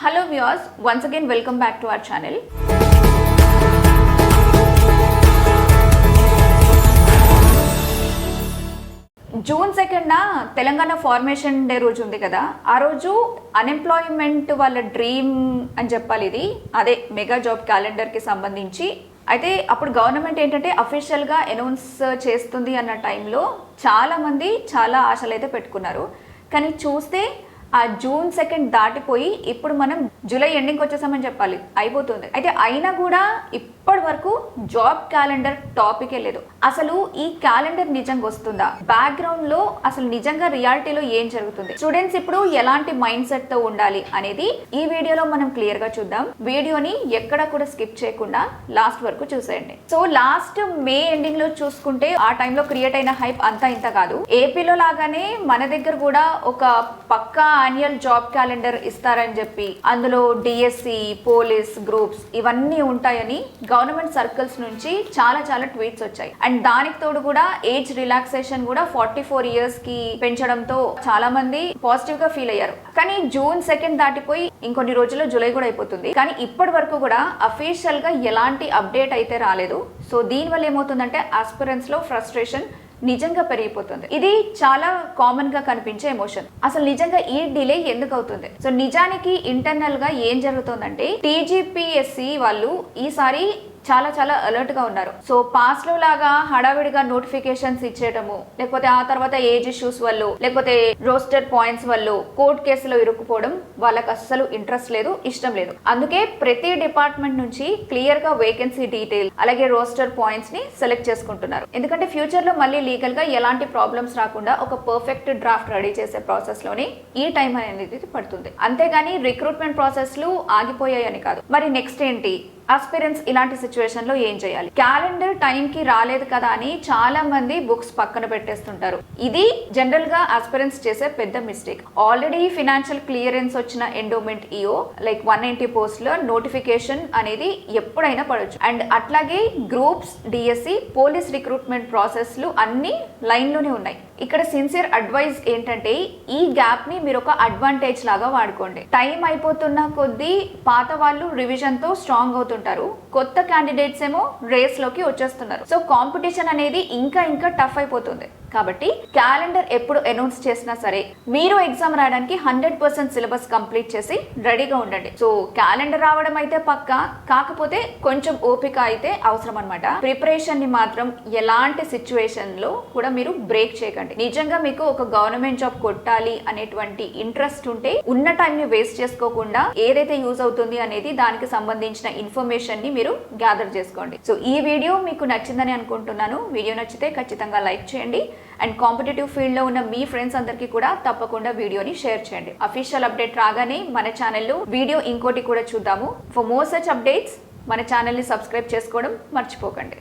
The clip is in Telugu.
Hello viewers, once again welcome back to our channel. June 2న తెలంగాణ ఫార్మేషన్ డే రోజు ఉంది కదా, ఆ రోజు అన్ఎంప్లాయ్మెంట్ వాళ్ళ డ్రీమ్ అని చెప్పాలి. ఇది అదే మెగా జాబ్ క్యాలెండర్ కి సంబంధించి. అయితే అప్పుడు గవర్నమెంట్ ఏంటంటే అఫీషియల్గా అనౌన్స్ చేస్తుంది అన్న టైంలో చాలా మంది చాలా ఆశలు అయితే పెట్టుకున్నారు. కానీ చూస్తే ఆ జూన్ 2 దాటిపోయి ఇప్పుడు మనం జూలై ఎండింగ్కి వచ్చేసామని చెప్పాలి, అయిపోతుంది. అయితే అయినా కూడా ఇప్పటి వరకు జాబ్ క్యాలెండర్ టాపికే లేదు. అసలు ఈ క్యాలెండర్ నిజంగా వస్తుందా, బ్యాక్గ్రౌండ్ లో అసలు నిజంగా రియాలిటీలో ఏం జరుగుతుంది, స్టూడెంట్స్ ఇప్పుడు ఎలాంటి మైండ్ సెట్ తో ఉండాలి అనేది ఈ వీడియోలో మనం క్లియర్ గా చూద్దాం. వీడియోని ఎక్కడ కూడా స్కిప్ చేయకుండా లాస్ట్ వరకు చూసేయండి. సో లాస్ట్ మే ఎండింగ్ లో చూసుకుంటే ఆ టైంలో క్రియేట్ అయిన హైప్ అంతా ఇంత కాదు. ఏపీలో లాగానే మన దగ్గర కూడా ఒక పక్కా యాన్యువల్ జాబ్ క్యాలెండర్ ఇస్తారని చెప్పి అందులో డిఎస్సి, పోలీస్ గ్రూప్స్ ఇవన్నీ ఉంటాయని గవర్నమెంట్ సర్కిల్స్ నుంచి చాలా ట్వీట్స్ వచ్చాయి. అండ్ దానికి తోడు కూడా ఏజ్ రిలాక్సేషన్ కూడా 44 years కి పెంచడంతో చాలా మంది పాజిటివ్ గా ఫీల్ అయ్యారు. కానీ జూన్ 2 దాటిపోయి ఇంకొన్ని రోజుల్లో జూలై కూడా అయిపోతుంది. కానీ ఇప్పటి వరకు కూడా అఫీషియల్ గా ఎలాంటి అప్డేట్ అయితే రాలేదు. సో దీనివల్ల ఏమవుతుందంటే ఆస్పిరెంట్స్ లో ఫ్రస్ట్రేషన్ నిజంగా పెరిగిపోతుంది. ఇది చాలా కామన్ గా కనిపించే ఎమోషన్. అసలు నిజంగా ఈ డిలే ఎందుకు అవుతుంది? సో నిజానికి ఇంటర్నల్ గా ఏం జరుగుతుందంటే టీజీపీఎస్సీ వాళ్ళు ఈసారి చాలా అలర్ట్ గా ఉన్నారు. సో పాస్ లో లాగా హడావిడిగా నోటిఫికేషన్స్ ఇచ్చేయటము, లేకపోతే ఆ తర్వాత ఏజ్ ఇష్యూస్ వల్ల, లేకపోతే రోస్టర్ పాయింట్స్ వల్ల కోర్టు కేసులో ఇరుక్కుపోవడం వాళ్ళకి అస్సలు ఇంట్రెస్ట్ లేదు, ఇష్టం లేదు. అందుకే ప్రతి డిపార్ట్మెంట్ నుంచి క్లియర్ గా వేకెన్సీ డీటెయిల్ అలాగే రోస్టర్ పాయింట్స్ ని సెలెక్ట్ చేసుకుంటున్నారు. ఎందుకంటే ఫ్యూచర్ లో మళ్ళీ లీగల్ గా ఎలాంటి ప్రాబ్లమ్స్ రాకుండా ఒక పర్ఫెక్ట్ డ్రాఫ్ట్ రెడీ చేసే ప్రాసెస్ లోనే ఈ టైం అనేది పడుతుంది. అంతేగాని రిక్రూట్మెంట్ ప్రాసెస్లు ఆగిపోయాయని కాదు. మరి నెక్స్ట్ ఏంటి? ఆస్పిరెంట్స్ ఇలాంటి సిచ్యువేషన్ లో ఏం చేయాలి? క్యాలెండర్ టైం కి రాలేదు కదా అని చాలా మంది బుక్స్ పక్కన పెట్టేస్తుంటారు. ఇది జనరల్ గా ఆస్పిరెంట్స్ చేసే పెద్ద మిస్టేక్. ఆల్రెడీ ఫినాన్షియల్ క్లియరెన్స్ వచ్చిన ఎండోమెంట్ ఈఓ లైక్ 190 పోస్ట్ లో నోటిఫికేషన్ అనేది ఎప్పుడైనా పడవచ్చు. అండ్ అట్లాగే గ్రూప్స్, డిఎస్సి, పోలీస్ రిక్రూట్మెంట్ ప్రాసెస్లు అన్ని లైన్ లోనే ఉన్నాయి. ఇక్కడ సిన్సియర్ అడ్వైజ్ ఏంటంటే ఈ గ్యాప్ ని మీరు ఒక అడ్వాంటేజ్ లాగా వాడుకోండి. టైం అయిపోతున్న కొద్దీ పాత వాళ్ళు రివిజన్ తో స్ట్రాంగ్ అవుతుంటారు, కొత్త క్యాండిడేట్స్ ఏమో రేస్ లోకి వచ్చేస్తున్నారు. సో కాంపిటీషన్ అనేది ఇంకా టఫ్ అయిపోతుంది. కాబట్టి క్యాలెండర్ ఎప్పుడు అనౌన్స్ చేసినా సరే మీరు ఎగ్జామ్ రాయడానికి 100% సిలబస్ కంప్లీట్ చేసి రెడీగా ఉండండి. సో క్యాలెండర్ రావడం అయితే పక్కా, కాకపోతే కొంచెం ఓపిక అయితే అవసరం అనమాట. ప్రిపరేషన్ ని మాత్రం ఎలాంటి సిచ్యువేషన్ లో కూడా మీరు బ్రేక్ చేయకండి. నిజంగా మీకు ఒక గవర్నమెంట్ జాబ్ కొట్టాలి అనేటువంటి ఇంట్రెస్ట్ ఉంటే ఉన్న టైం ని వేస్ట్ చేసుకోకుండా ఏదైతే యూజ్ అవుతుంది అనేది దానికి సంబంధించిన ఇన్ఫర్మేషన్ ని మీరు గ్యాదర్ చేసుకోండి. సో ఈ వీడియో మీకు నచ్చిందని అనుకుంటున్నాను. వీడియో నచ్చితే ఖచ్చితంగా లైక్ చేయండి. అండ్ కాంపిటేటివ్ ఫీల్డ్ లో ఉన్న మీ ఫ్రెండ్స్ అందరికీ కూడా తప్పకుండా వీడియోని షేర్ చేయండి. అఫీషియల్ అప్డేట్ రాగానే మన ఛానల్లో వీడియో ఇంకోటి కూడా చూద్దాము. ఫర్ మోర్ సచ్ అప్డేట్స్ మన ఛానల్ని సబ్స్క్రైబ్ చేసుకోవడం మర్చిపోకండి.